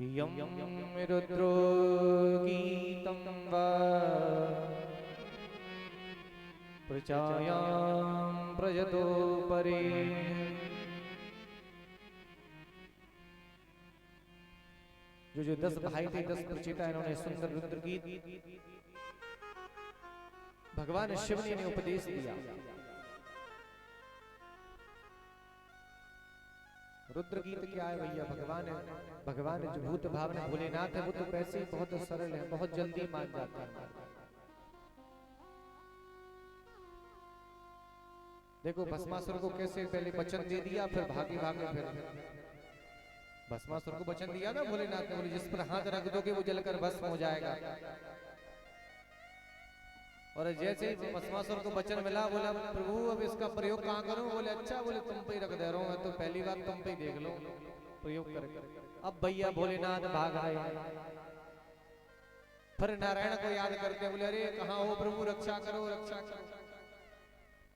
यं रुद्रो गीतं वा प्रजायां प्रजतो परे। जो 10 भाई थे 10 प्रचेता इन्होंने सुंदर रुद्र गीत भगवान शिव ने इन्हें उपदेश दिया। रुद्र गीत क्या है भैया? भगवान जो भूत भावना भोलेनाथ है वो तो वैसे ही बहुत सरल है, बहुत जल्दी मान जाता है। देखो भस्मासुर को कैसे पहले वचन दे दिया, फिर भागे फिर भस्मासुर को वचन दिया ना भोलेनाथ ने, बोले जिस पर हाथ रख दोगे वो जलकर भस्म हो जाएगा। और जैसे ही भस्मासुर को वचन मिला, बोला प्रभु अब इसका प्रयोग कहाँ करूं? बोले अच्छा, बोले तुम पे ही रख दे रहा हूं, तो पहली बार तुम पे ही देख लो प्रयोग करके। अब भैया भोलेनाथ भाग आए, फिर नारायण को याद करते, बोले अरे कहाँ हो प्रभु, रक्षा करो रक्षा करो।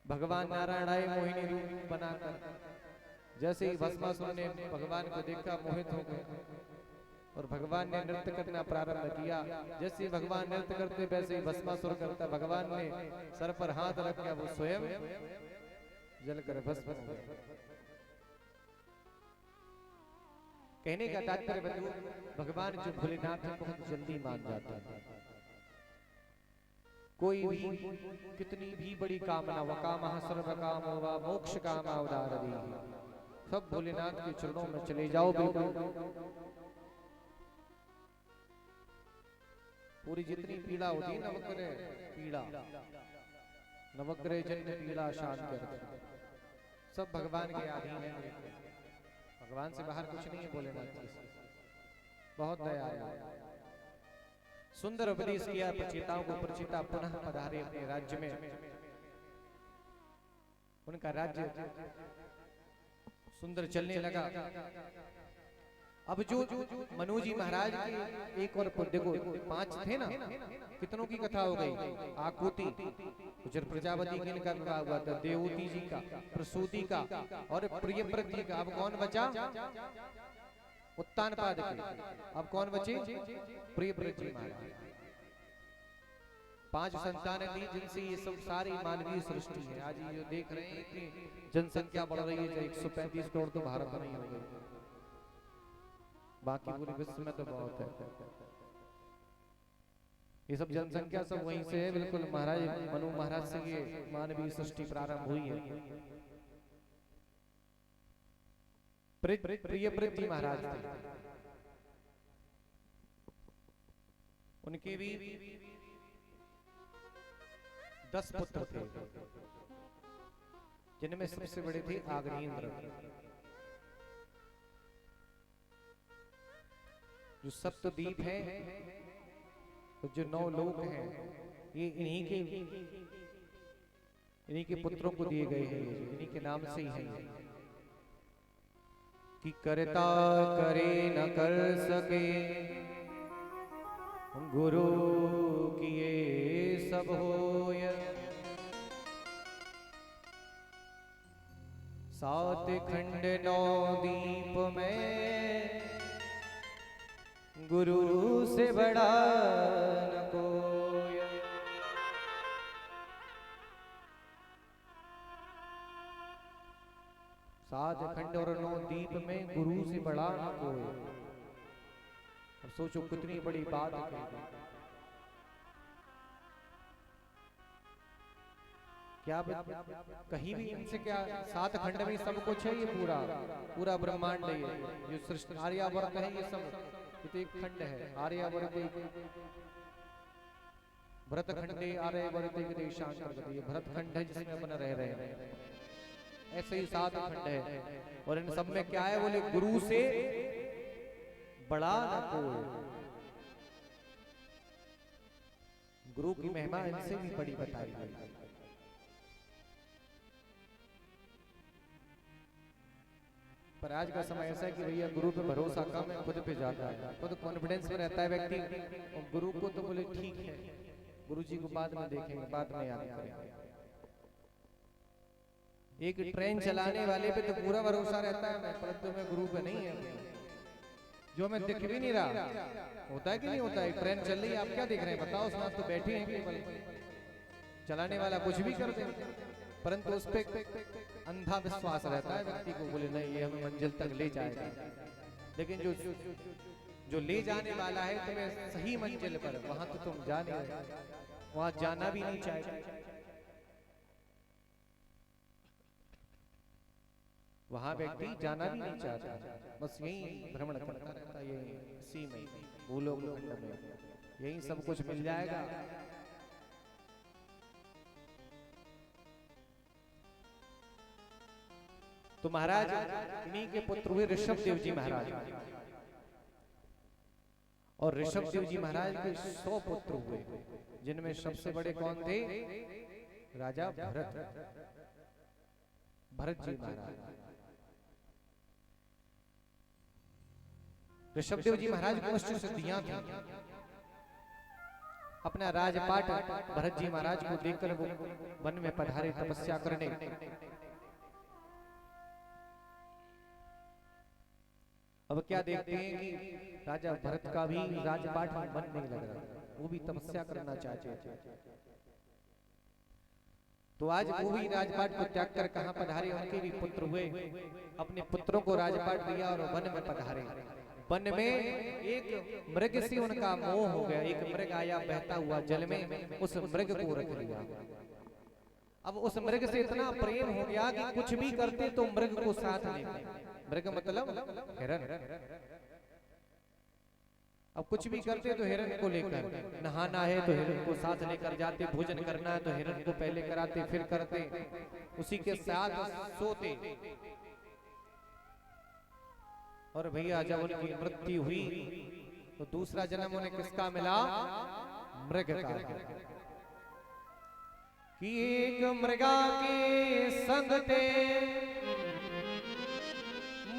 भगवान नारायण आए मोहिनी रूप बनाकर। जैसे ही भस्मासुर ने भगवान को देखा मोहित हो गए और भगवान ने नृत्य करना प्रारंभ किया। जैसे ही भगवान नृत्य करते वैसे ही भस्मासुर करता। भगवान ने सर पर हाथ रख दिया, वो स्वयं जलकर भस्म हो गए। कहने का तात्पर्य बंधु, भगवान जो भोलेनाथ है बहुत जल्दी मान जाता है। कोई भी कितनी भी बड़ी कामना, व कामः सर्व कामो वा मोक्ष कामा उदारदी, सब भोलेनाथ के चरणों में चले जाओ। बिल्कुल पूरी जितनी पीड़ा होती है, नवग्रह पीड़ा, नवग्रह जन्य पीड़ा शांत करते, सब भगवान के अधीन है। भगवान से बाहर कुछ नहीं है भोलेनाथ जी, बहुत दयालु। सुंदर उपदेश किया प्रचेताओं को। प्रचेता पुनः पधारे अपने राज्य में। उनका राज्य सुंदर चलने लगा। अब जो मनु जी महाराज के एक और देखो 5 थे ना, कितनों की कथा हो गई? आकुति, गुजर प्रजापति की इनका विवाह हुआ था, देवती जी का, प्रसूति का और प्रियव्रत जी का। अब कौन बचा? उत्तानपाद के। अब कौन बचे? प्रियव्रत जी महाराज। 5 संतानें दी जिनसे ये सब सारी मानवीय सृष्टि है। आज ये जो देख रहे हैं कि जनसंख्या बढ़ रही है, 135 करोड़ तो भारत में ही हो गई, बाकी पूरे विश्व में तो बहुत है। ये सब जनसंख्या सब वहीं से है। बिल्कुल महाराज मनु महाराज से ये मानवीय सृष्टि प्रारंभ हुई है। प्रियव्रत जी महाराज थे, उनके भी 10 पुत्र थे, जिनमें सबसे बड़े थे आग्नेयेंद्र। जो सप्तद्वीप है, तो जो 9 लोक हैं, ये इन्हीं के पुत्रों को दिए गए हैं। इन्हीं के नाम से ही है कि करता करे न कर सके, गुरु किए सब होय। 7 खंड 9 दीप में, गुरु से बड़ा न कोई। 7 खंड और 9 दीप में गुरु से बड़ा न कोई। अब सोचो कितनी बड़ी बात है। क्या कहीं भी इनसे क्या 7 खंड में सब कुछ है? ये पूरा ब्रह्मांड है। ये सृष्टि आर्यावर्त है, ये सब तो एक खंड है। आर्यावर्त भरत खंडे आर्यावर्त देशांतर, ये भरत खंड है जिसमें अपन रह रहे हैं। ऐसे ही 7 खंड है और इन सब में क्या है? बोले गुरु से बड़ा न कोई। गुरु की महिमा इनसे भी बड़ी बताई गई। पर आज का समय ऐसा है कि भैया गुरु पे भरोसा कम है, खुद पे ज्यादा है। खुद कॉन्फिडेंस में रहता है व्यक्ति, और गुरु को तो बोले ठीक है, गुरु जी को बाद में देखेंगे, बाद में याद करेंगे। एक ट्रेन चलाने वाले पे तो पूरा भरोसा रहता है, परंतु मैं गुरु पे नहीं है। जो हमें दिख भी नहीं रहा, होता है कि नहीं होता है? ट्रेन चल रही है, आप क्या देख रहे हैं बताओ? उसमें आप तो बैठे हैं केवल, चलाने वाला कुछ भी कर दे, परंतु उस पे अंधा विश्वास रहता है व्यक्ति को, बोले नहीं ये हमें मंजिल तक ले जाएगा। लेकिन जो ले जाने वाला है तुम्हें सही मंजिल पर, वहां तो तुम जा नहीं रहे, वहां जाना भी नहीं चाहते, वहां व्यक्ति जाना भी नहीं चाहता, बस यही भ्रमण करता रहता, यही इसी में भूलोक खंड में यही सब कुछ मिल जाएगा। तो महाराज इन्हीं के पुत्र हुए ऋषभ देव जी महाराज, और ऋषभ देव जी महाराज के 100 पुत्र हुए, जिनमें सबसे बड़े कौन थे? राजा भरत जी महाराज। ऋषभ देव जी महाराज को अष्ट सिद्धियां थी। अपना राजपाट भरत जी महाराज को देखकर वो वन में पधारे तपस्या करने। अब क्या देखते हैं कि राजा भरत का भी राजपाट में मन नहीं लग रहा, वो भी तपस्या करना चाहते थे। तो आज वो भी राजपाट को त्याग कर कहां पधारे? उनके भी पुत्र हुए, अपने पुत्रों को राजपाट दिया और वन में पधारे। वन में एक मृग से उनका मोह हो गया, एक मृग आया बहता हुआ जल में, उस मृग को रख लिया। अब उस मृग से इतना प्रेम हो गया कि कुछ भी करते तो मृग को साथ लेते। मृग मतलब हिरन। अब कुछ भी करते तो हिरन को लेकर, नहाना है तो हिरन को साथ लेकर जाते, भोजन करना है तो हिरन को पहले कराते फिर करते, उसी के साथ सोते। और भैया जब उनकी मृत्यु हुई तो दूसरा जन्म उन्हें किसका मिला? मृग का। कि एक मृगा के संग ते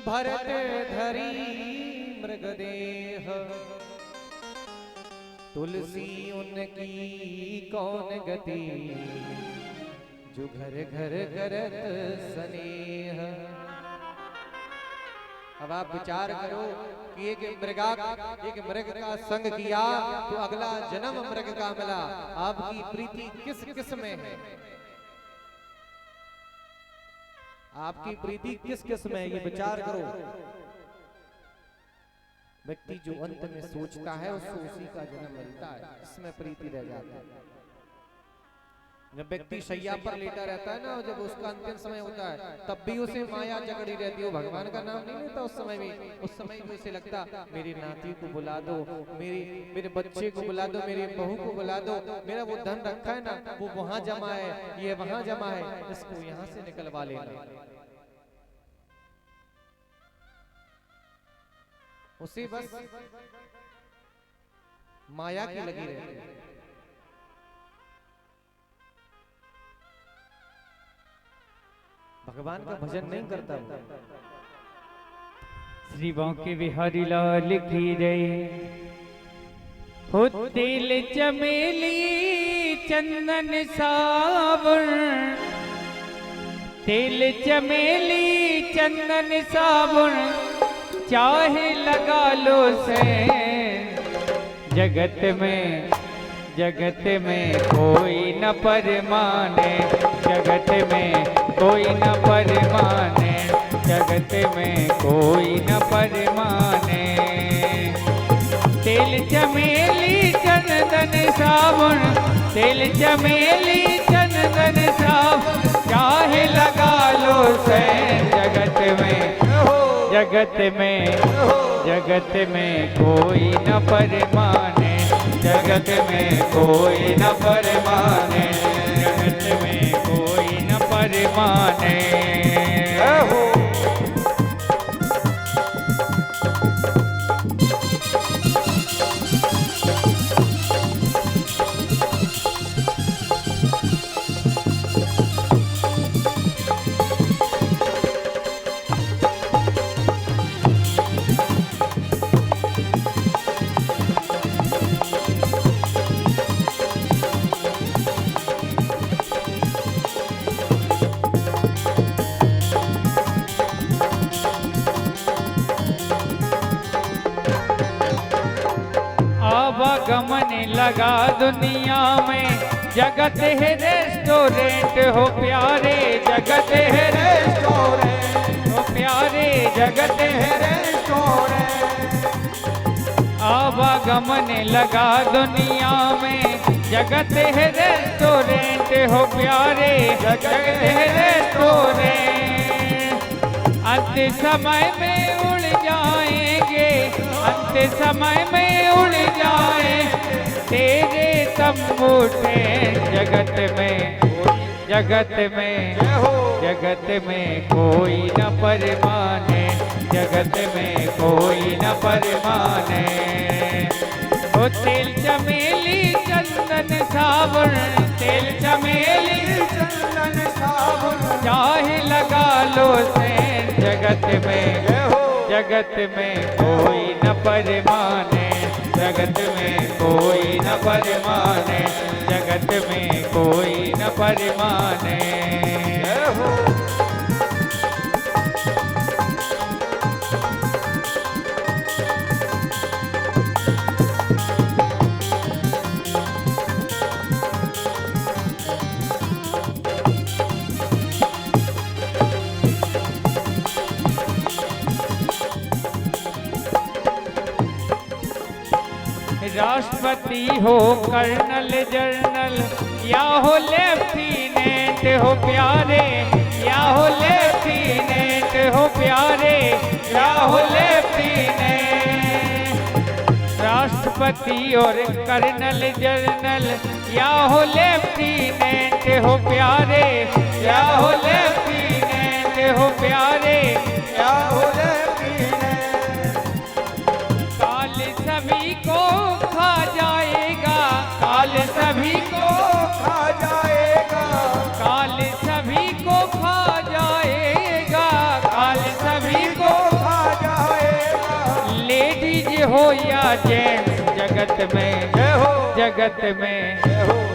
भरत धरी मृग देह, तुलसी उनकी कौन गति, जो घर घर करत स्नेह। अब आप विचार करो कि एक मृग का संग किया तो अगला जन्म मृग का मिला। आपकी प्रीति किस किस में है? आपकी प्रीति किस किस में है, ये विचार करो। व्यक्ति जो अंत में सोचता है उसको उसी का जन्म मिलता है, इसमें प्रीति रह जाती है। जब व्यक्ति शैया पर लेटा रहता है ना, जब उसका अंतिम समय होता है तब भी उसे माया जकड़ी रहती है, भगवान का नाम नहीं लेता उस समय भी। उस समय भी उसे लगता मेरी नाती को बुला दो, मेरे बच्चे को बुला दो, मेरी बहू को बुला दो, मेरा वो धन रखा है ना वो वहां जमा है, ये वहां जमा है, इसको यहाँ से निकलवा लेना। उसे बस माया की लगी रहती है। भगवान का भजन नहीं करता वो। श्री बांके बिहारी लाल की जय। हो तिल चमेली चंदन सावन, तिल चमेली चंदन सावन, चाहे लगा लो से। जगत में कोई न परमाने, जगत में कोई न परमाने, जगत में कोई न परमाने। तिल चमेली चंदन सावन, तिल चमेली चंदन सावन, चाहे लगा लो से। जगत में कोई न परमाने, जगत में कोई न परमाने, जगत में कोई न परमाने। लगा दुनिया में जगत है रेस्टोरेंट हो प्यारे, जगत है रेस्टोरेंट हो प्यारे, जगत है रेस्टोरेंट। आवागमन लगा दुनिया में जगत है रेस्टोरेंट हो प्यारे, जगत है रेस्टोरेंट। अंत समय में उड़ जाएंगे, अंत समय में उड़ जाएंगे तेरे तंबू ट्रेन। जगत में, जगत में, जगत में कोई न परमाने, जगत में कोई न परमाने। ओ तेल चमेली चंदन सावन, तेल चमेली चंदन सावन, चाहे लगा लो सेन। जगत में, जगत में कोई न परमाने, जगत में कोई न परमाने, जगत में कोई न परमाने। राष्ट्रपति हो कर्नल जर्नल या हो लेफ्टिनेंट हो प्यारे, या हो लेफ्टिनेंट हो प्यारे, या हो लेफ्टिनेंट। राष्ट्रपति और कर्नल जर्नल या हो लेफ्टिनेंट हो प्यारे, या हो लेफ्टिनेंट हो प्यारे, या हो लेफ्टिनेंट। काल सभी को खा जाएगा, काल सभी को खा जाएगा, काल सभी को खा जाएगा, काल सभी को खा जाएगा। लेडीज हो या जेंट्स जगत में, जगत में,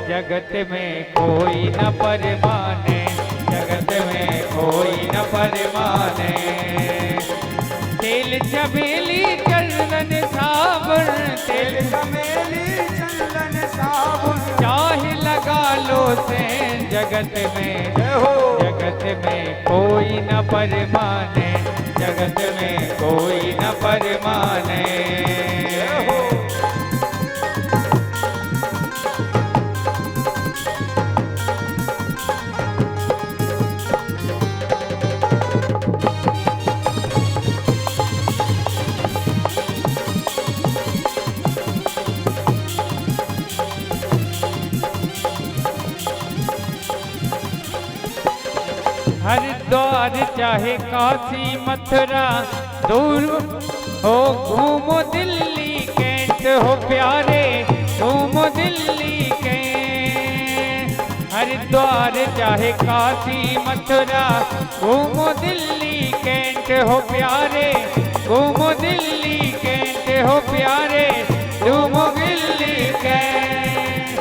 जगत में कोई न परमाने, जगत में कोई न परमाने। तेल चमेली चंदन सावन, तेल चमेली चंदन सावन, चाहे लगा लो सेन। जगत में, जगत में कोई न परमाने, जगत में कोई न परमाने। हरिद्वार चाहे काशी मथुरा दूर हो, घूमो दिल्ली कैंट हो प्यारे, घूमो दिल्ली कैंट। हरिद्वार चाहे काशी मथुरा घूमो दिल्ली कैंट हो प्यारे, घूमो दिल्ली कैंट हो प्यारे, घूमो दिल्ली कैंट।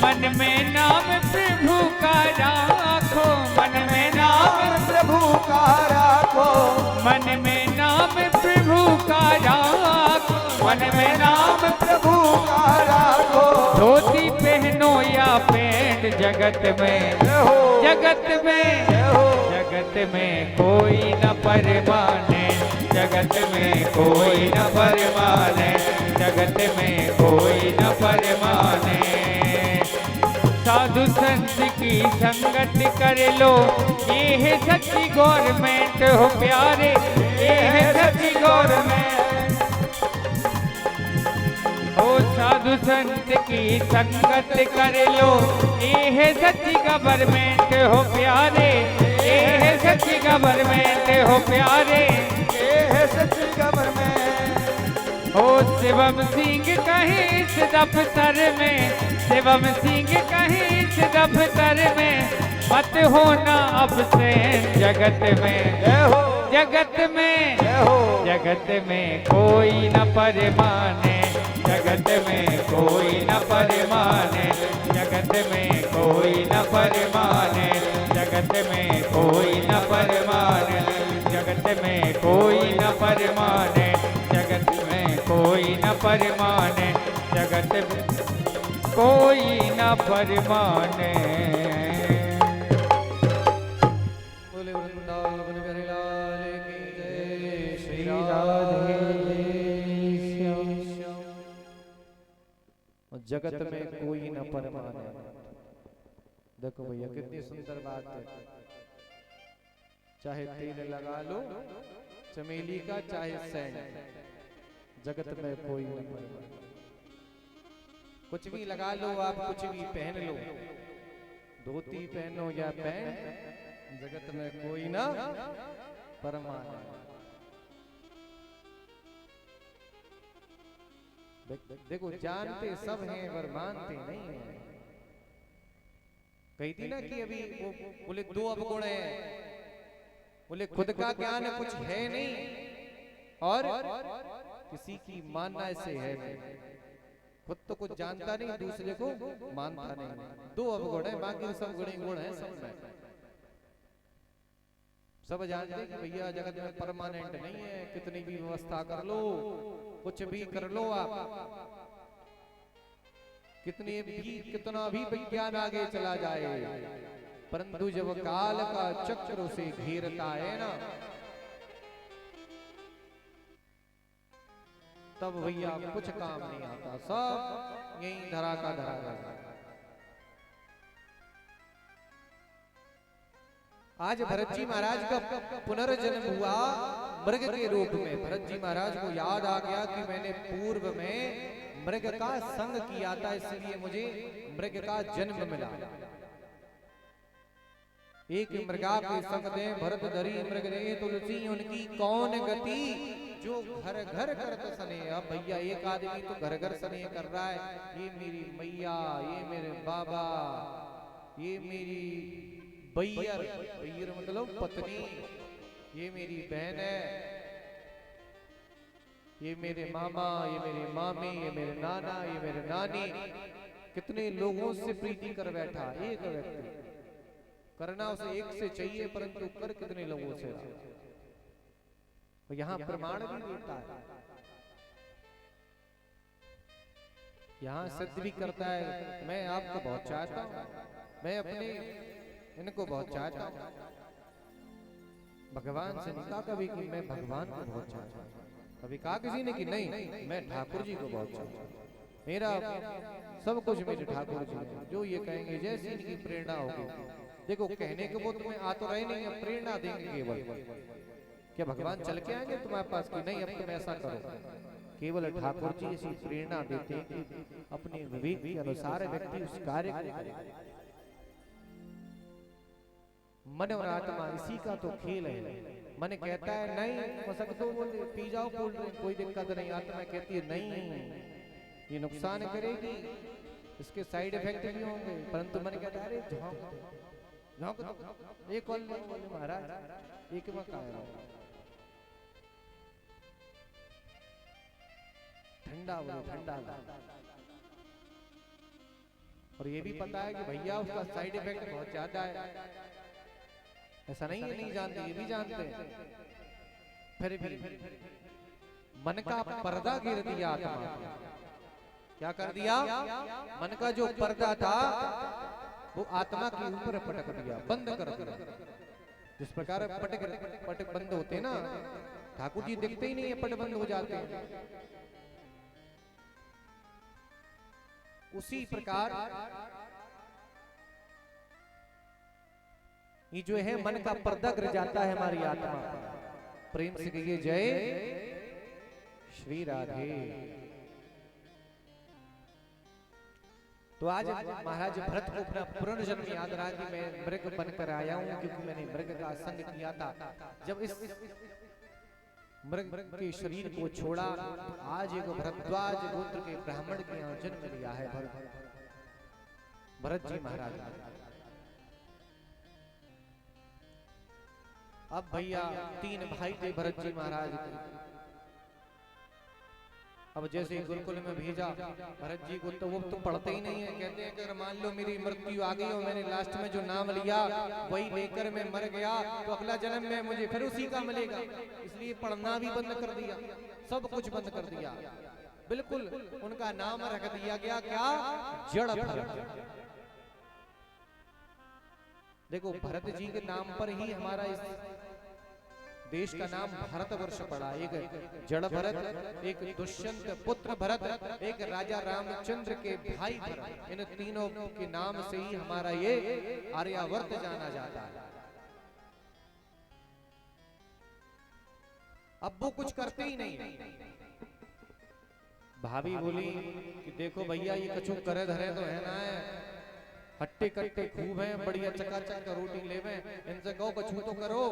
मन में नाम प्रभु का राखो, मन में नाम प्रभु का राखो, मन में नाम प्रभु का राखो, मन में नाम प्रभु का राखो। धोती पहनो या पैंट जगत में, जगत में, जगत में कोई न परमाने, जगत में कोई न परमाने, जगत में कोई न परमाने। साधु संत की संगत कर लो, ये है सच्ची गवर्नमेंट हो प्यारे, ये है सच्ची गवर्नमेंट। ओ साधु संत की संगत कर लो, ये है सच्ची गवर्नमेंट हो प्यारे, ये है सच्ची गवर्नमेंट हो प्यारे, ये है सच्ची गवर्नमेंट। ओ शिवम सिंह कहीं इस दफ्तर में, शिवम सिंह कहीं इस दफ्तर में, मत होना अब से जगत में, जगत में, जगत में कोई न परमाने, जगत में कोई न परमाने, जगत में कोई न परमाने, जगत में कोई न परमाने, जगत में कोई न परमाने, जगत में कोई न परमाने, जगत में कोई न फरमाने। बोले वृंदावन बिहारी लाल की जय। श्री राधे जगत में कोई न परमाने। देखो भैया कितनी सुंदर बात है। चाहे तेल लगा लो चमेली का, चाहे सेंट, जगत में कोई न परमाने। कुछ भी लगा लो आप, कुछ भी पहन लो, धोती पहनो या पैंट, जगत में कोई ना परमाने। देखो जानते सब हैं पर मानते नहीं हैं। कही थी ना कि अभी वो बोले 2 अवगुण हैं, बोले खुद का ज्ञान कुछ है नहीं और किसी की मानना से है नहीं। खुद तो कुछ जानता नहीं, दूसरे को मानता नहीं। 2 अवगुण है, बाकी सब गुण ही गुण है सब में। सब जानते हैं कि भैया जगत में परमानेंट नहीं है, कितनी भी व्यवस्था कर लो, कुछ भी कर लो आप, कितना भी विज्ञान आगे चला जाए, परंतु जब काल का चक्र उसे घेरता है ना, तब भैया कुछ काम नहीं आता, सब यही धरा का धरा रहता। आज भरत जी महाराज का पुनर्जन्म हुआ मृग के रूप में। भरत जी महाराज को याद आ गया कि मैंने पूर्व में मृग का संग किया था, इसलिए मुझे मृग का जन्म मिला। एक मृगा के संग दे भरत धरी मृग दे तुलसी, उनकी कौन गति जो घर घर करत सने। अब भैया एक आदमी तो घर घर सने कर रहा है, ये मेरी मैया, ये मेरे बाबा, ये मेरी बैयर, बैयर मतलब पत्नी, ये मेरी बहन है, ये मेरे मामा, ये मेरे मामी, ये मेरे नाना, ये मेरे नानी। कितने लोगों से प्रीति कर बैठा एक व्यक्ति। करना उसे एक से चाहिए, परंतु कर कितने लोगों से। यहाँ प्रमाण भी देता है, यहाँ सिद्ध भी करता है। मैं आपको बहुत चाहता हूँ, मैं अपने इनको बहुत चाहता हूँ। भगवान से नहीं कहा कभी कि मैं भगवान को बहुत चाहता हूँ, कभी कहा किसी ने कि नहीं मैं ठाकुर जी को बहुत चाहता हूँ, मेरा सब कुछ मेरे ठाकुर जी, जो ये कहेंगे जैसी इनकी प्रेरणा होगी। देखो कहने के वो तुम्हें आ तो रहे नहीं, प्रेरणा देंगे केवल। क्या भगवान चल के आएंगे तुम्हारे पास कि नहीं अब तुम ऐसा करो? केवल ठाकुर जी ऐसी प्रेरणा देते हैं कि अपने विवेक के अनुसार व्यक्ति उस कार्य को करे। मन और आत्मा इसी का तो खेल है। मन कहता है नहीं मसक दो, बोले पी जाओ कोल्ड ड्रिंक, कोई दिक्कत नहीं। आत्मा कहती है नहीं ये नुकसान करेगी, इसके साइड इफेक्ट भी होंगे, परंतु मन कहता है अरे झोंक झोंक एक कॉल बोले महाराज एक मत आया, ठंडा बोले ठंडा। और ये भी पता है कि भैया उसका साइड इफेक्ट बहुत ज्यादा है। ऐसा नहीं है नहीं जानते, ये भी जानते हैं। फिर भी मन का पर्दा गिर दिया आत्मा। क्या कर दिया? मन का जो पर्दा था वो आत्मा के ऊपर पटक दिया, बंद कर दिया। जिस प्रकार पट बंद होते ना, ठाकुर जी दिखते ही नहीं है, पट बंद हो जाते हैं। उसी प्रकार ये जो है मन का पर्दा गिर जाता है हमारी आत्मा। प्रेम से कहिए जय श्री राधे। तो आज महाराज भरत को अपना पुनर्जन्म याद रहा कि मैं मृग बनकर आया हूं, क्योंकि मैंने मृग का संग किया था। जब इस मृग के शरीर को छोड़ा तो आज एक भरद्वाज गोत्र के ब्राह्मण के यहाँ जन्म लिया है भरत जी महाराज। अब भैया 3 भाई थे भरत जी महाराज। अब जैसे गुरुकुल में भेजा भरत जी को, तो वो तो पढ़ते ही नहीं है। कहते हैं अगर मान लो मेरी मृत्यु आ गई और मैंने लास्ट में जो नाम लिया वही लेकर मैं मर गया, तो अगला जन्म में मुझे फिर उसी का मिलेगा। इसलिए पढ़ना भी बंद कर दिया, सब कुछ बंद कर दिया। बिल्कुल उनका नाम रख दिया गया क्या, जड़ भरत। देखो भरत जी के नाम पर ही हमारा इस देश का नाम भारतवर्ष पड़ा। एक जड़ भरत, एक दुष्यंत पुत्र भरत, एक राजा रामचंद्र के भाई भरत, इन तीनों के नाम से ही हमारा ये आर्यावर्त जाना जाता है। अब वो कुछ करते ही नहीं। भाभी बोली कि देखो भैया ये कछु करे धरे तो है ना, है हट्टे कट्टे खूब हैं, बढ़िया चकाचक का रोटी लेवे, इनसे कहो कछु तो करो।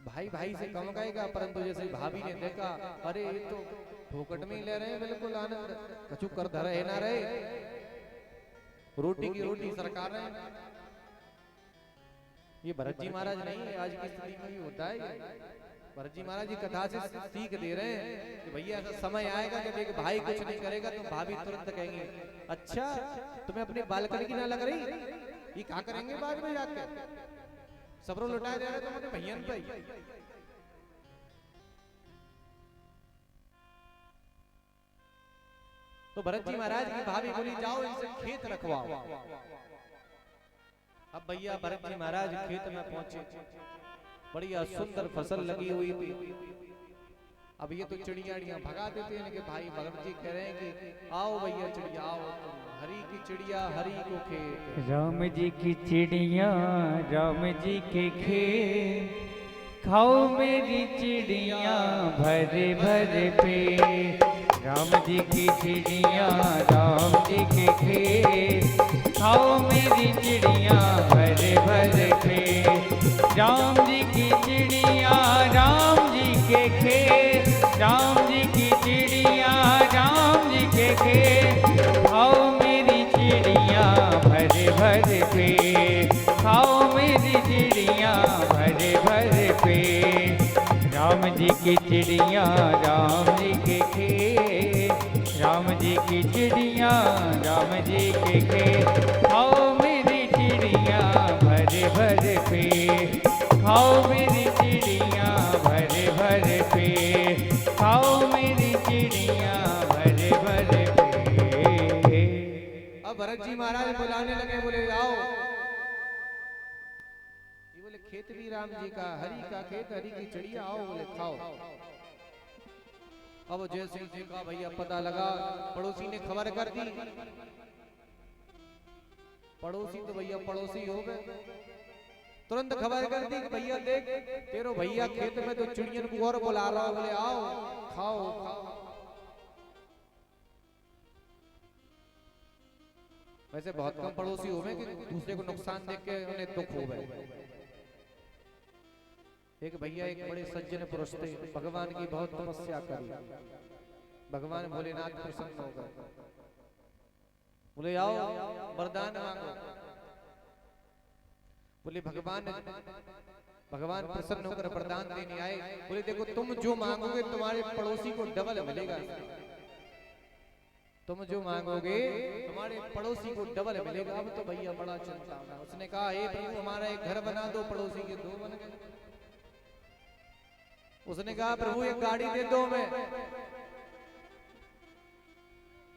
भाई भाई से कम गएगा, परंतु जैसे भाभी ने देखा अरे ये तो फोकट में ही ले रहे हैं, बिल्कुल आनंद, कछु कर धरे है ना रहे, रोटी की रोटी सरकार रहे। ये भरत जी महाराज नहीं है, आज की स्थिति में भी होता है। भरत जी महाराज जी कथा से सीख दे रहे हैं कि भैया ऐसा समय आएगा जब एक भाई कुछ नहीं करेगा तो भाभी तुरंत कहेंगे अच्छा तुम्हें अपनी बालकनी की ना लग रही, ये क्या करेंगे बाद में जाकर, सबरों लुटाए दे रहे तो अपने भैया पे। तो भरत जी महाराज की भाभी बोली जाओ इनसे खेत रखवाओ। अब भैया भरत जी महाराज खेत में पहुंचे, बढ़िया सुंदर फसल लगी हुई थी। अब ये तो चिड़िया भगा देते हैं कि भाई भगत जी कह रहे हैं कि आओ भैया चिड़िया आओ, हरी की चिड़िया हरी को खेत। राम जी की चिड़िया राम जी के खेत, खाओ मेरी चिड़िया भरे भरे पेट। राम जी की चिड़िया राम जी के खेत, खाओ मेरी चिड़िया भरे भरे पेट। राम जी की चिड़िया राम जी के खेत, राम जी की चिड़िया राम जी के खेत, खाओ मेरी चिड़िया भरे भरे पेट, खाओ मेरी चिड़िया भरे भरे पेट। राम जी की चिड़िया राम जी के खेत, राम जी की चिड़िया राम जी के खेत, खाओ मेरी चिड़िया भरे भरे पेट, खाओ मेरी चिड़िया भरे भरे पेट, खाओ मेरी चिड़िया भरे भरे पेट। अब भरत जी महाराज बुलाने लगे, बोले आओ, ये बोले खेत भी राम जी का, हरी का खेत हरी की चिड़िया, आओ बोले खाओ। अब जैसे ही देखा भैया पता लगा, पड़ोसी ने खबर कर दी। पड़ोसी तो भैया पड़ोसी हो गए, तुरंत खबर कर दी कि भैया देख तेरो भैया खेत में तो चिड़ियन को और बुला रहा, बोले आओ खाओ खाओ। वैसे बहुत कम पड़ोसी हो गए कि दूसरे को नुकसान देख के उन्हें दुख हो गए। एक भैया एक बड़े सज्जन पुरुष थे, भगवान की बहुत तपस्या करी, भगवान भोलेनाथ प्रसन्न हो गए, बोले आओ वरदान मांगो। बोले भगवान प्रसन्न होकर वरदान देने आए। बोले देखो तुम जो मांगोगे तुम्हारे पड़ोसी को डबल मिलेगा, तुम जो मांगोगे तुम्हारे पड़ोसी को डबल मिलेगा। अब तो भैया बड़ा चिंता में, उसने कहा हे प्रभु हमारा एक घर बना दो, पड़ोसी के दो बन गए। उसने कहा प्रभु एक गाड़ी दे दो मैं,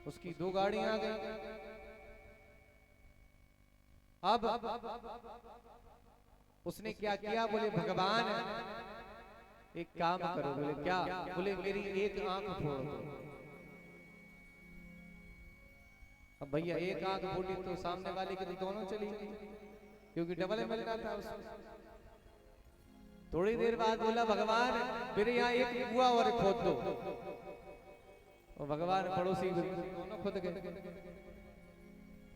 उसकी दो गाड़ियां आ गई। अब उसने क्या किया, बोले भगवान एक काम करो। बोले क्या? बोले मेरी एक आंख फोड़ दो। अब भैया एक आंख फूटी तो सामने वाले की तो दोनों चली गई, क्योंकि डबल मिलना था उसको। थोड़ी देर बाद बोला भगवान मेरे यहाँ एक कुआं और खोद दो। और भगवान पड़ोसी दोनों खुद गए,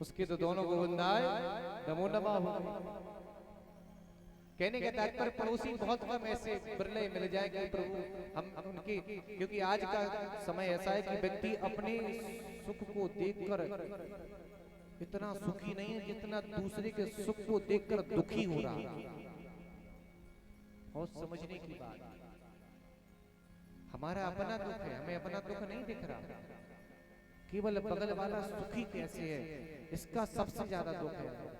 उसके तो दोनों को बंदाए नमो नमः हो गए। कहने के तात्पर्य पड़ोसी बहुत कम ऐसे बिरले मिल जाएंगे प्रभु हम उनकी, क्योंकि आज का समय ऐसा है कि व्यक्ति अपने सुख को देखकर इतना सुखी नहीं है जितना दूसरे के सुख को देखकर दुखी हो रहा है। और समझने की बात, हमारा अपना दुख है, हमें अपना दुख नहीं दिख रहा, केवल बगल वाला सुखी कैसे है इसका सबसे ज्यादा दुख है।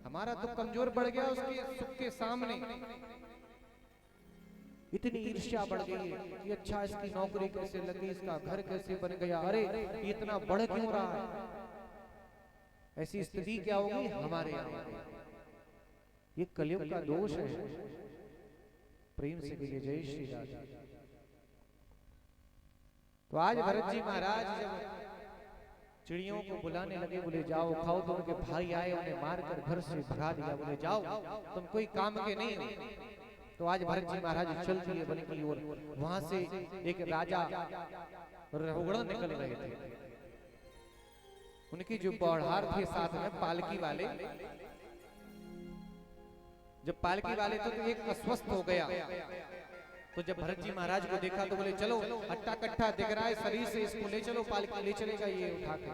हमारा दुख कमजोर पड़ गया उसके सुख के सामने। इतनी ईर्ष्या बढ़ गई है कि अच्छा इसकी नौकरी कैसे लगी, इसका घर कैसे बन गया, अरे ये इतना बढ़ क्यों रहा है। ऐसी स्थिति क्या होगी हमारे यहाँ। ये कलयुग का दोष है। प्रेम से कहिए जय श्री राधे। तो आज भरत जी महाराज जब चिड़ियों को बुलाने लगे, बोले जाओ खाओ, तो उनके भाई आए, उन्हें मारकर घर से भगा दिया, बोले जाओ तुम कोई काम के नहीं हो। तो आज भरत जी महाराज चल दिए वन की ओर। वहां से एक राजा रघुगण निकल रहे थे। उनकी जो बौढ़ार थे साथ में पालकी वाले, जब पालकी वाले तो एक अस्वस्थ हो गया। तो जब भरत जी महाराज को देखा तो बोले चलो, हट्टा कट्टा दिख रहा है शरीर से, इसको ले चलो, पालकी ले चलेगा ये उठा के।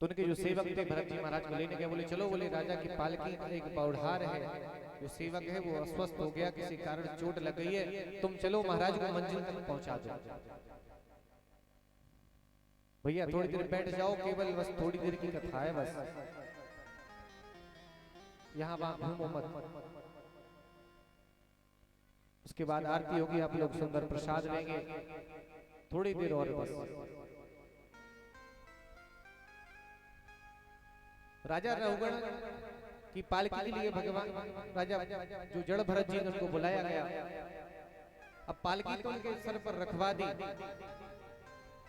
तो उनके जो सेवक थे भरत जी महाराज को लेने गए, बोले चलो, बोले राजा की पालकी एक बौढ़ार है, जो सेवक है वो अस्वस्थ हो गया, किसी कारण चोट लग गई है, तुम चलो महाराज को मंजिल तक पहुंचा दो। भैया थोड़ी देर बैठ जाओ, केवल बस थोड़ी देर की कथा है, बस यहाँ वहां घूमो मत। उसके बाद आरती होगी, आप लोग सुंदर प्रसाद लेंगे, थोड़ी देर और बस। राजा रघुगण की पालकी के लिए भगवान राजा जो जड़ भरत जी ने उनको बुलाया गया। अब पालकी तो उनके सर पर रखवा दी,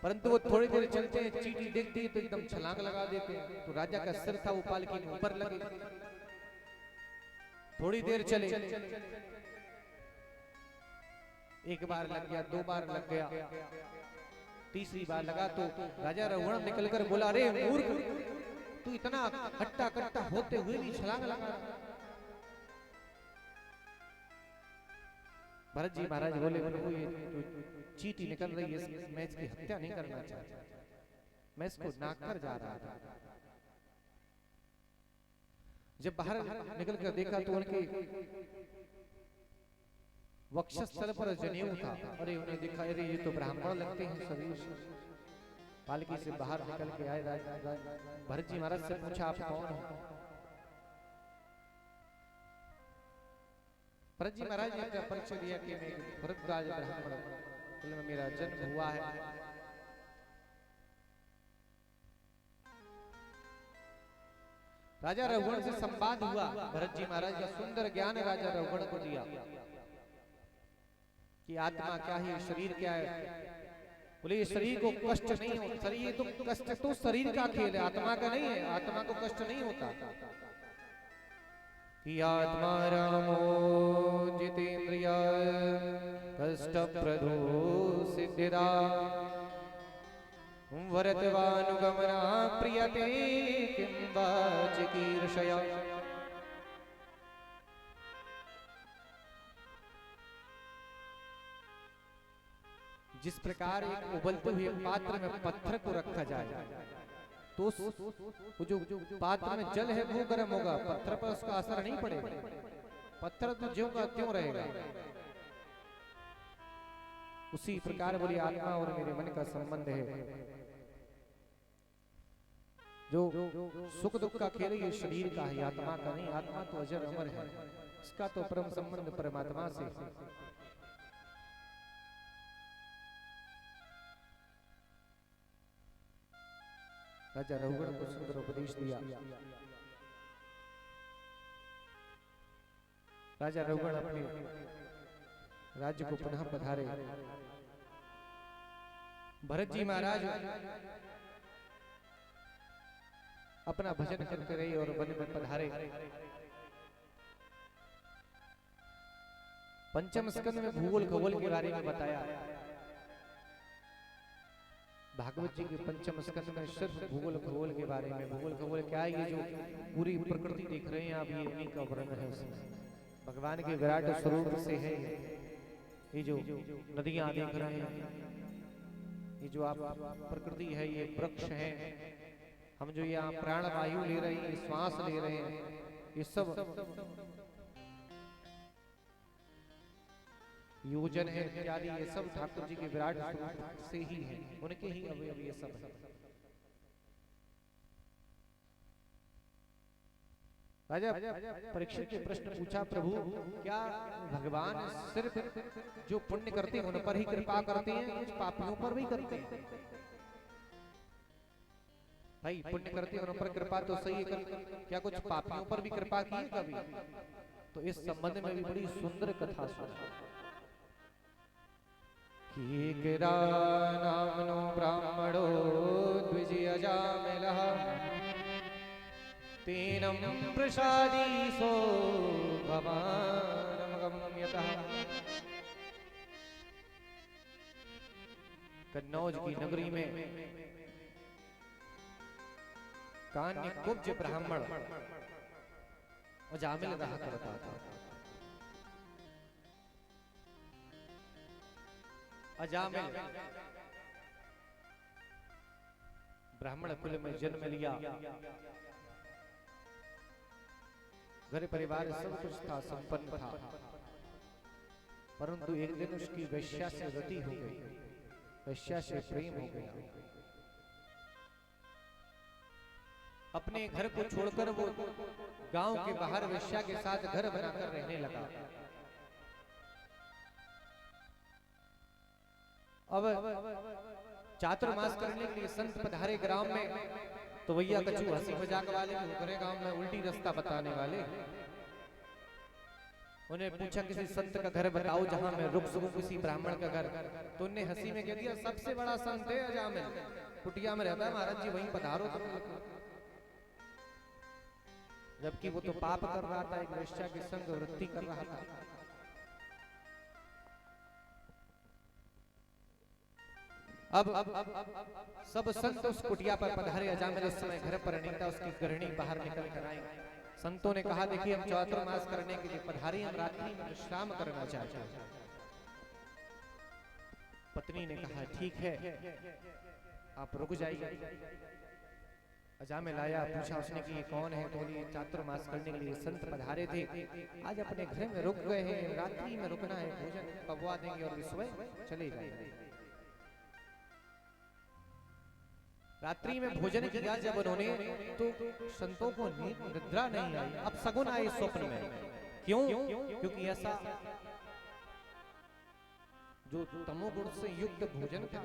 परंतु वो थोड़ी देर चलते हैं, चींटी देखती है तो एकदम छलांग लगा देते हैं। तो राजा का सिर था वो पालकी के ऊपर लगे। थोड़ी देर चले, एक बार लग गया, दो बार लग गया, तीसरी बार लगा तो राजा रघुगण निकलकर बोला, अरे मूर्ख, तू इतना हट्टा कट्टा होते हुए भी छलांग लगा। भरत जी महाराज बोले, ये तो चींटी निकल रही है, मैं इसकी हत्या नहीं करना चाहता, मैं इसको नाक कर जा रहा था। जब बाहर निकल कर देखा तो उनके वक्षस्थल पर जनेऊ था। अरे उन्हें देखा, अरे ये तो ब्राह्मण लगते हैं सभी। पालकी से बाहर निकल के आए भरत जी महाराज से पूछा, आप कौन हो? भरत जी महाराज ने परिचय दिया कि मैं भरद्वाज ब्राह्मण में मेरा जन्म हुआ है। राजा रघुगण से संवाद हुआ। भरत जी महाराज का सुंदर ज्ञान राजा रघुगण को दिया कि आत्मा क्या है, शरीर क्या है। बोले ये शरीर को कष्ट नहीं होता, शरीर तो कष्ट तो शरीर का खेल है, आत्मा का नहीं है, आत्मा को कष्ट नहीं होता। कि आत्मा रामो जितेंद्रिय कष्ट प्रदो सिद्धिदा वरतवानुगमना प्रियते किं वा चिकीर्षया। जिस प्रकार एक उबलते हुए पात्र में पत्थर को रखा जाए तो वो जो पात्र में जल है वो गर्म होगा, पत्थर पर उसका असर नहीं पड़ेगा, पत्थर तो ज्यों का त्यों रहेगा। उसी प्रकार बोली आत्मा और मेरे मन का संबंध है। जो सुख दुख का खेल ये शरीर का है, आत्मा का नहीं। आत्मा तो अजर अमर है, इसका तो परम संबंध परमात्मा से। राजा रघुगण को सुंदर उपदेश दिया। राजा रघुगण अपने राज्य को पुनः पधारे। भरत जी महाराज अपना भजन करते रहे और वन में पधारे। पंचम स्कंद में भूगोल खगोल के बारे में बताया। भागवत जी के पंचम स्कंद में सिर्फ भूगोल खगोल के बारे में। भूगोल खगोल क्या है? ये जो पूरी प्रकृति देख रहे हैं आप, ये उन्हीं का वर्णन है उसमें। भगवान के विराट स्वरूप से है ये जो नदियां देख रहे हैं, ये जो आप प्रकृति है, ये वृक्ष है, हम जो यहाँ प्राण वायु ले रहे हैं, श्वास ले रहे हैं, ये सब योजन है इत्यादि, ये सब ठाकुर जी के विराट स्वरूप से ही है, उनके ही अवयव ये सब है। परीक्षित ने प्रश्न पूछा, प्रभु क्या भगवान सिर्फ जो पुण्य करते हैं उन पर ही कृपा करते हैं, कुछ पापियों पर भी करते हैं? भाई पुण्य करते हैं उन पर कृपा तो सही है, क्या कुछ पापियों पर भी कृपा की है कभी? तो इस संबंध में भी बड़ी सुंदर कथा सुना कि एक नामनो ब्राह्मणो द्विजय अजामिलः तेनम प्रसादीसो भवानम गम्यतः। कन्नौज की नगरी में कान्य कुब्ज ब्राह्मण अजामिल रहा करता था। अजामिल ब्राह्मण कुल में जन्म लिया, घर परिवार सब कुछ था, संपन्न था, परंतु एक दिन उसकी वेश्या से रति हो गई, वेश्या से प्रेम हो गया। अपने घर को छोड़कर वो गांव के बाहर वेश्या के साथ घर बनाकर रहने लगा। अब चातुर्मास करने के लिए संत पधारे ग्राम में, तो भैया कछु हंसी मजाक वाले भी होकर गांव में उल्टी रास्ता बताने वाले। उन्हें पूछा किसी संत का घर बताओ जहां मैं रुक सकूं, किसी ब्राह्मण का घर। तो उन्हें हंसी में कह दिया सबसे बड़ा संत है अजामिल, कुटिया में रहता है, महाराज जी वहीं पधारो। जबकि वो तो पाप कर रहा था, एक वेश्या के संग वृत्ति कर रहा था। अब सब संत उस कुटिया पर पधारे। अजामिल उस समय घर पर नहीं था, उसकी गृहिणी बाहर निकल कर आई। संतों ने कहा देखिए हम चातुर्मास करने के लिए पधारे, हम रात्रि में विश्राम करना चाहते हैं। पत्नी ने कहा ठीक है आप रुक जाइए। अजामिल आया, पूछा उसने कि ये कौन है? तो बोली चातुर्मास करने के लिए संत पधारे थे, आज अपने घर में रुक गए हैं, रात्रि में रुकना है, भोजन पकवा देंगे और सुबह चले जाएंगे। रात्रि में भोजन किया जब उन्होंने, तो संतों को निद्रा नहीं आई, अब सगुन आए स्वप्न में। क्यों? क्योंकि ऐसा जो तमोगुण से युक्त भोजन था।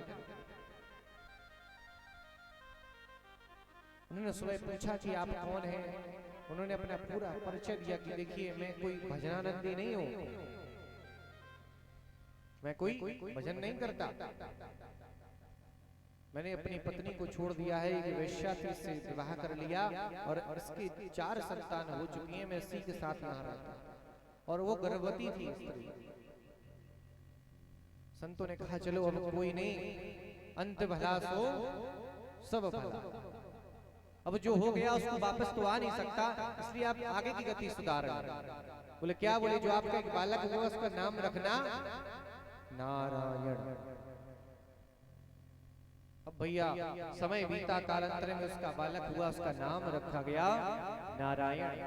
उन्होंने सुबह पूछा कि आप कौन हैं? उन्होंने अपना पूरा परिचय दिया कि देखिए मैं कोई भजनानंदी नहीं हूं, मैं कोई भजन नहीं करता, मैंने अपनी पत्नी को छोड़ दिया है, एक वेश्या थी, से विवाह कर लिया और इसकी 4 संतान हो चुकी हैं, मैं इसी के साथ यहाँ रहता, और वो गर्भवती थी स्त्री। संतों ने कहा चलो अब कोई नहीं, अंत भला सो सब भला, अब जो हो गया उसको वापस तो आ नहीं सकता, इसलिए आप आगे की गति सुधार। बोले क्या? बोले जो आपका एक बालक हुआ उसका नाम रखना नारायण। अब भैया समय बीता, कालांतर में उसका बालक हुआ, उसका नाम रखा गया नारायण।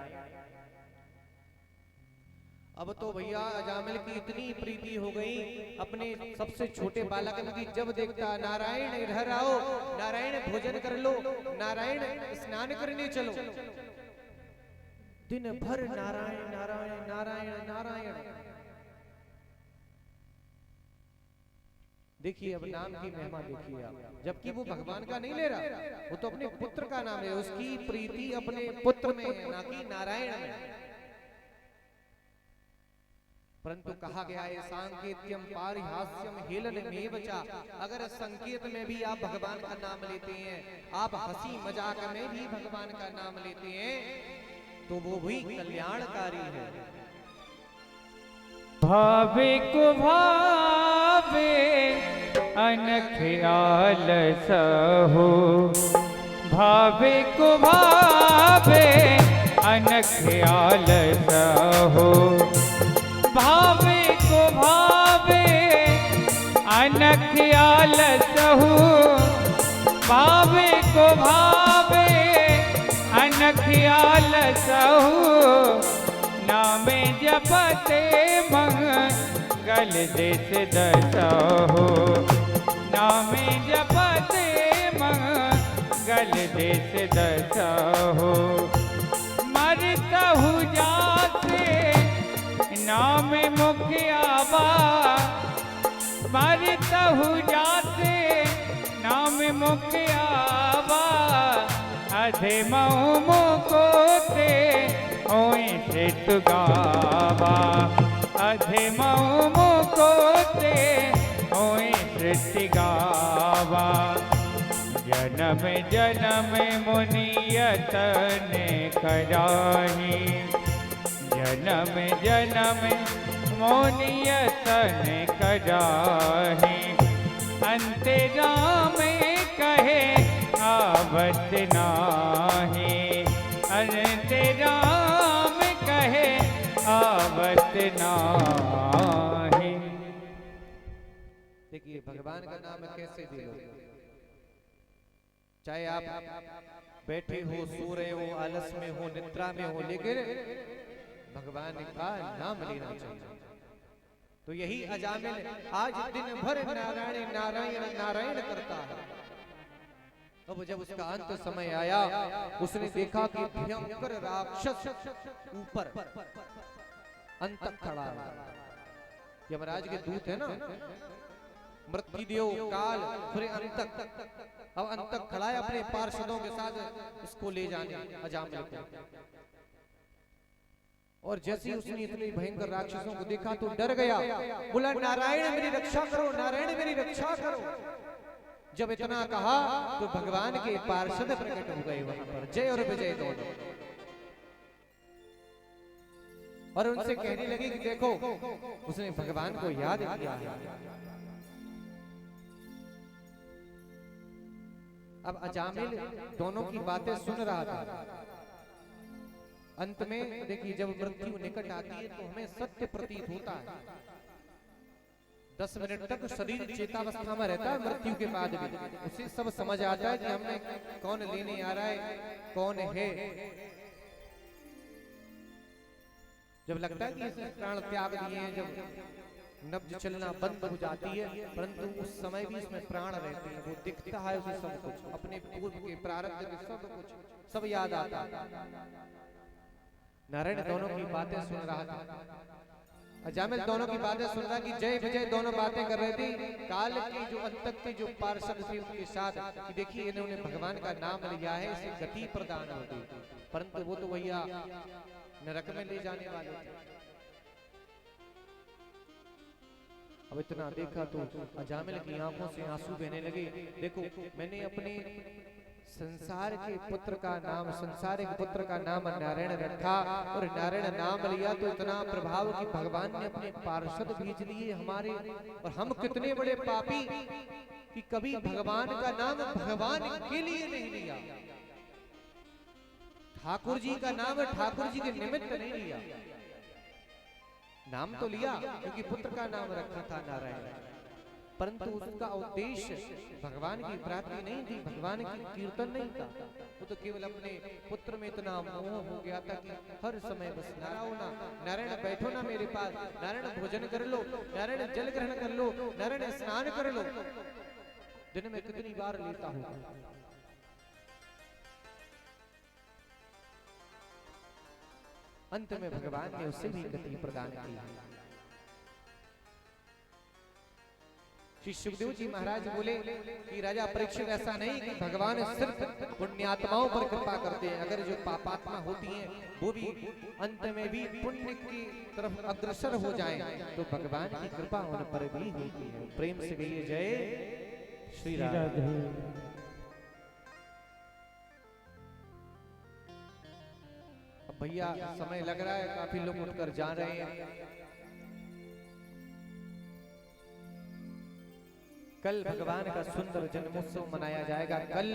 अब तो भैया अजामिल की इतनी प्रीति हो गई अपने सबसे छोटे बालक की, जब देखता नारायण इधर आओ, नारायण भोजन कर लो, नारायण स्नान करने चलो, दिन भर नारायण नारायण नारायण नारायण। देखिए अब नाम की महिमा देखिए आप, जबकि वो भगवान का नहीं ले रहा, वो तो अपने पुत्र का नाम है, उसकी प्रीति अपने पुत्र में है, ना कि नारायण में। परंतु कहा गया है सांकेत्यम पारिहास्यम हेलनमेव च, अगर संकेत में भी आप भगवान का नाम लेते हैं, आप हंसी मजाक में भी भगवान का नाम लेते हैं, तो वो भी कल्याणकारी है। भावे को भावे अनख्याल सहो, भावे को भावे अनख्याल सहो, भावे को भावे अनख्याल सहु, भावे को भावे अनख्याल सहु, नामे जपते मंगल देश दसहो, नामे जपते मंगल देश दसहो, मरता नाम मुखियावा मरतहु जाते नाम मुखियावा अधे मऊ मुकोते ओए से तुगावा अधे मऊ मुकोते ओए से गावा जन्म जन्म मुनियत ने कराही जन्म जन्म मोनियत ने कराही अंतराम कहे आवत नाही अंतराम कहे आवत नाही। देखिए भगवान का नाम कैसे दिलो, चाहे आप बैठे हो, सो रहे हो, आलस में हो, निद्रा में हो, लेकिन भगवान का नाम लेना चाहिए। तो यही अजामिल आज दिन भर नारायण नारायण नारायण करता है। अब जब उसका अंत समय आया, उसने देखा कि भयंकर राक्षस ऊपर अंतक खड़ा है। यमराज के दूत है ना, मृत्युदेव काल फिर अंतक। अब अंतक खड़ा है अपने पार्षदों के साथ इसको ले जाने अजामिल को। और जैसे ही उसने इतने भयंकर राक्षसों को देखा तो डर गया, बोला नारायण मेरी रक्षा करो, नारायण मेरी रक्षा करो। जब इतना कहा तो भगवान के पार्षद प्रकट हो गए वहां पर, जय और विजय दोनों। और उनसे कहने लगी कि देखो उसने भगवान को याद किया है। अब अजामिल दोनों की बातें सुन रहा था। अंत में देखिए जब मृत्यु निकट आती है तो हमें सत्य प्रतीत होता है। 10 मिनट तक शरीर चेतावस्था में रहता है, मृत्यु के बाद भी उसे सब समझ आता है कि हमने कौन लेने आ रहा है, कौन है। जब लगता है कि इसने प्राण त्याग दिए हैं, जब नब्ज चलना बंद हो जाती है, परंतु उस समय भी इसमें प्राण रहते हैं। वो दिखता है उसे सब कुछ, अपने पूर्व के प्रारब्ध के सब कुछ सब याद आता है। नारायण दोनों की बातें सुन रहा था, अजामिल दोनों की बातें सुन रहा कि जय विजय दोनों बातें कर रहे थे। काल की जो अंतक के जो पार्षद थे उनके साथ कि देखिए इन्होंने भगवान का नाम लिया है, इसे गति प्रदान होगी, परंतु वो तो भैया नरक में ले जाने वाले थे। अब इतना देखा तो अजामिल की आंखों से आंसू बहने लगे। देखो मैंने अपने संसार के पुत्र का नाम, संसारिक पुत्र का नाम नारायण रखा और नारायण नाम लिया तो इतना प्रभाव कि भगवान ने अपने पार्षद भेज लिए हमारे। और हम कितने बड़े पापी कि कभी भगवान का नाम भगवान के लिए नहीं लिया, ठाकुर जी का नाम ठाकुर जी के निमित्त नहीं लिया। नाम तो लिया क्योंकि पुत्र का नाम रखा था नारायण, परंतु उसका उद्देश्य भगवान की प्राप्ति नहीं थी, भगवान की कीर्तन नहीं था। वो तो केवल अपने पुत्र में इतना मोह हो गया था कि हर समय बस नारायण बैठो ना मेरे पास, नारायण भोजन कर लो, नारायण जल ग्रहण कर लो, नारायण स्नान कर लो। दिन में कितनी बार लेता हूं। अंत में भगवान ने उसे भी गति प्रदान की। श्री सुखदेव जी महाराज बोले कि राजा परीक्षित ऐसा नहीं कि भगवान सिर्फ पुण्यात्माओं पर कृपा करते हैं, अगर जो पापात्मा होती हैं वो भी अंत में भी पुण्य की तरफ अग्रसर हो जाएं तो भगवान की कृपा उन पर भी होती है। प्रेम से कहिए जय श्री राधे। अब भैया समय लग रहा है, काफी लोग उठकर जा रहे हैं। कल भगवान का सुंदर जन्मोत्सव मनाया जाएगा। कल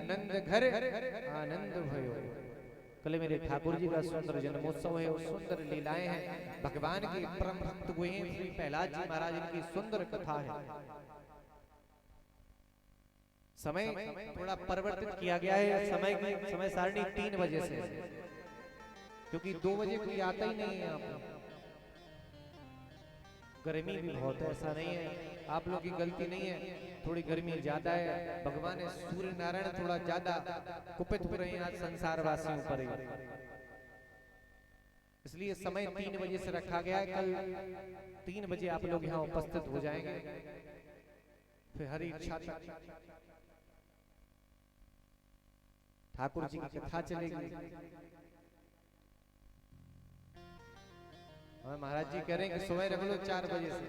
नंद घर आनंद भयो, कल मेरे ठाकुर जी का सुंदर जन्मोत्सव है और सुंदर लीलाएं हैं। भगवान के परम भक्त हुए हैं श्री प्रहलाद जी महाराज, इनकी सुंदर कथा है। समय थोड़ा परिवर्तित किया गया है, समय सारणी 3 बजे से, क्योंकि 2 बजे कोई आता ही नहीं है यहाँ पर। गर्मी भी बहुत है, ऐसा नहीं है आप लोग की गलती नहीं है, थोड़ी गर्मी ज्यादा है। भगवान सूर्य नारायण थोड़ा ज्यादा कुपित हो रहे हैं आज संसार वासियों पर। इसलिए समय 3 बजे से रखा गया है। कल 3 बजे आप लोग यहाँ उपस्थित हो जाएंगे, फिर हरी इच्छा तक ठाकुर जी की कथा चलेगी। और महाराज जी कह रहे हैं कि सुबह रख लो 4 बजे से।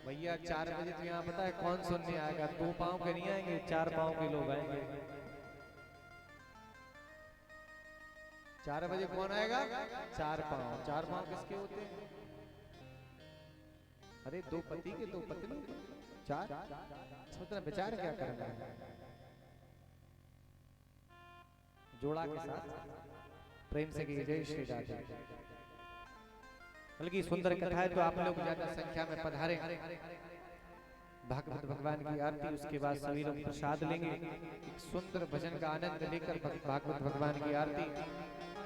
भैया 4 बजे तो यहाँ पता है कौन सुनने आएगा? 2 पांव के नहीं आएंगे, 4 पांव के लोग आएंगे। 4 बजे कौन आएगा? 4 पांव। 4 पांव किसके होते हैं? अरे 2 पति के 2 पत्नी, 4 सोचना विचार क्या करना है। जोड़ा के साथ प्रेम से की जय श्री राधे। बल्कि सुंदर कथा है तो आप लोग ज्यादा संख्या में पधारे। भागवत भगवान की आरती, उसके बाद सभी लोग प्रसाद लेंगे। एक सुंदर भजन का आनंद लेकर भागवत भगवान की आरती।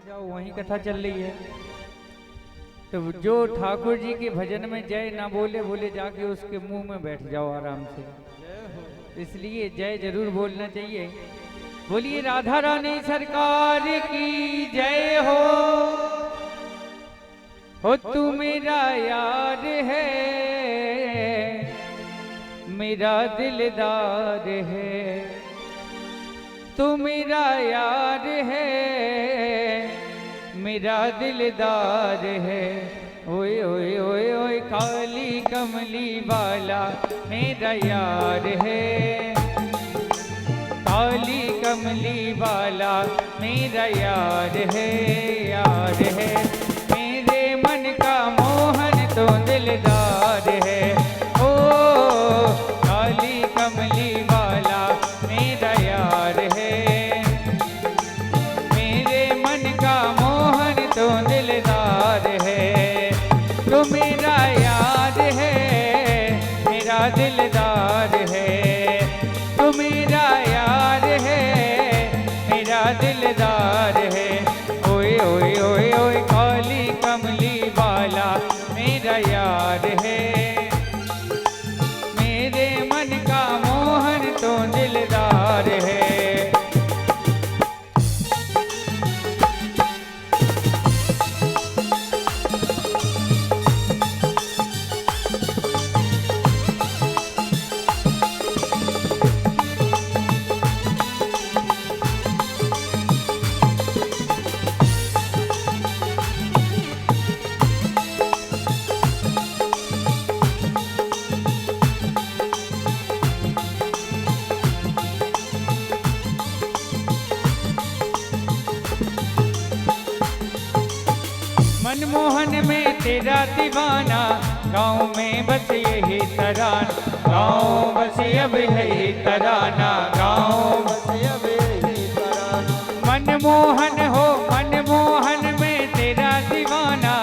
जाओ, वहीं कथा चल रही है। तो जो ठाकुर जी के भजन में जय ना बोले, बोले जाके उसके मुंह में बैठ जाओ आराम से। इसलिए जय जरूर बोलना चाहिए। बोलिए राधा रानी सरकार की जय हो तू मेरा यार है, मेरा दिलदार है। तू मेरा यार है, मेरा दिलदार है। ओए ओए ओए ओए काली कमली वाला मेरा यार है, काली कमली वाला मेरा यार है, यार है। मेरे मन का मोहन तो दिलदार है। ओ काली कमली वाला मेरा यार है, मेरे मन का मोहन तो दिलदार है। तो मेरा यार है, मेरा दिलदार है। तो मेरा यार है, मेरा दिलदार है। ओए ओए ओए ओए काली कमली वाला मेरा यार है, मेरे मन का मोहन तो दिलदार है। मनमोहन में तेरा दीवाना, गाँव में बस यही तराना। गाँव बस अब यही तराना, गाँव बस अब यही तराना। मनमोहन हो मनमोहन में तेरा दीवाना,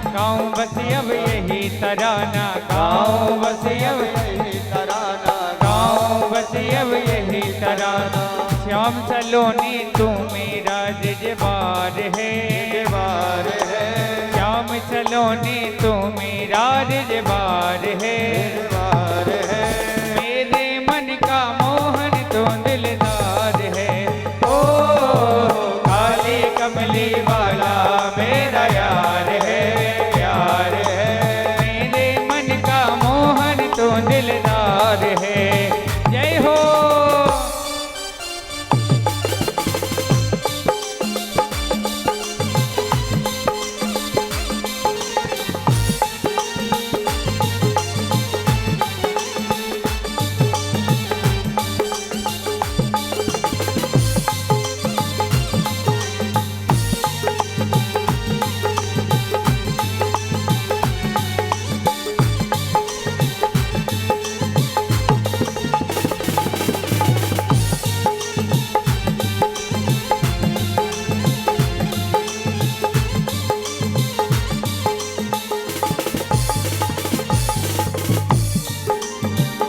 गाँव बस अब यही तराना। गाँव बस अब यही तराना, गाँव बस अब यही तराना। श्याम सलोनी तू मेरा जजबार है, जजबार है। श्याम सलोनी तू मेरा जजबार है, जजबार है। मेरे मन का मोहन तो दिलदार है। ओ काली कमली वाला मेरा यार है, यार है। मेरे मन का मोहन तो दिलदार है। जय हो।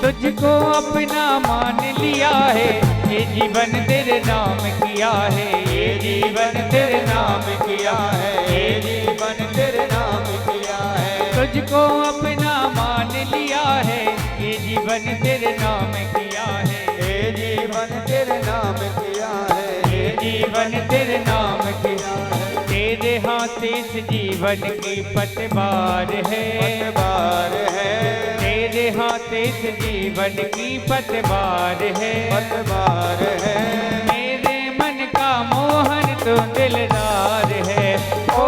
तुझको अपना मान लिया है, ये जीवन तेरे नाम किया है। ये जीवन तेरे नाम किया है, ये जीवन तेरे नाम किया है। तुझको अपना मान लिया है, ये जीवन तेरे नाम किया है। ये जीवन तेरे नाम किया है, ये जीवन तेरे नाम किया है। तेरे हाथ इस जीवन जीवन की पतवार है, पतवार है, तेरे हाथ इस जीवन की पतवार है, पतवार है। मेरे मन का मोहन तू दिलदार है। ओ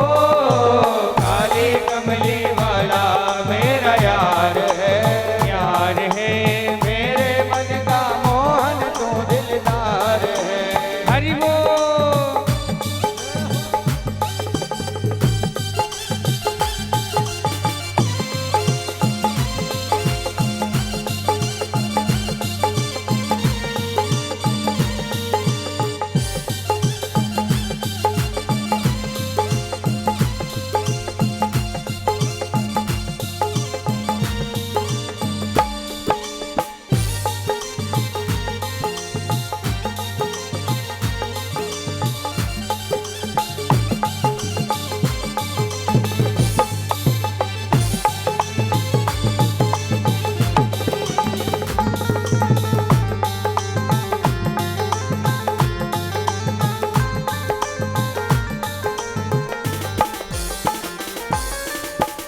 काली कमली वाला मेरा यार है, यार है, मेरे मन का मोहन तू दिलदार है। हरि वो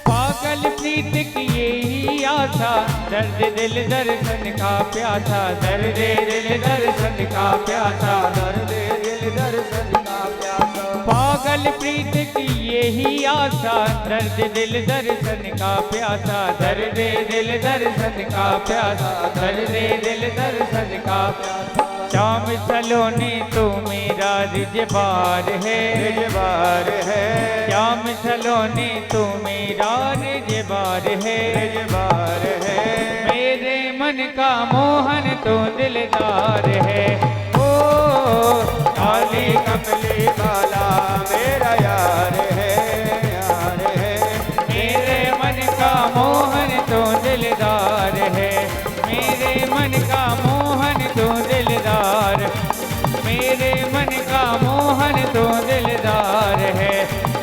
पागल प्रीत की यही आशा, दर्द दिल दर्शन का प्यासा, दर्द दिल दर्शन का प्यासा, दर्द दिल दर्शन का प्यासा। पागल प्रीत की यही आशा, दर्द दिल दर्शन का प्यासा, दर्द दिल दर्शन का प्यासा, दर्द दिल दर्शन का प्यासा। श्याम सलोनी तू मेरा रिजवार है, रिजवार है, श्याम सलोनी तू मेरा रिजवार है, रिजवार है। मेरे मन का मोहन तू दिलदार है। ओ काली कमली वाला मेरा यार है, यार है। मेरे मन का मोहन तो दिलदार है, मेरे मन का मोहन तो दिलदार, मेरे मन का मोहन तो दिलदार है,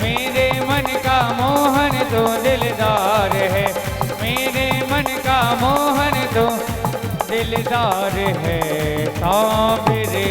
मेरे मन का मोहन तो दिलदार है, मेरे मन का मोहन तो दिलदार है। सांवरे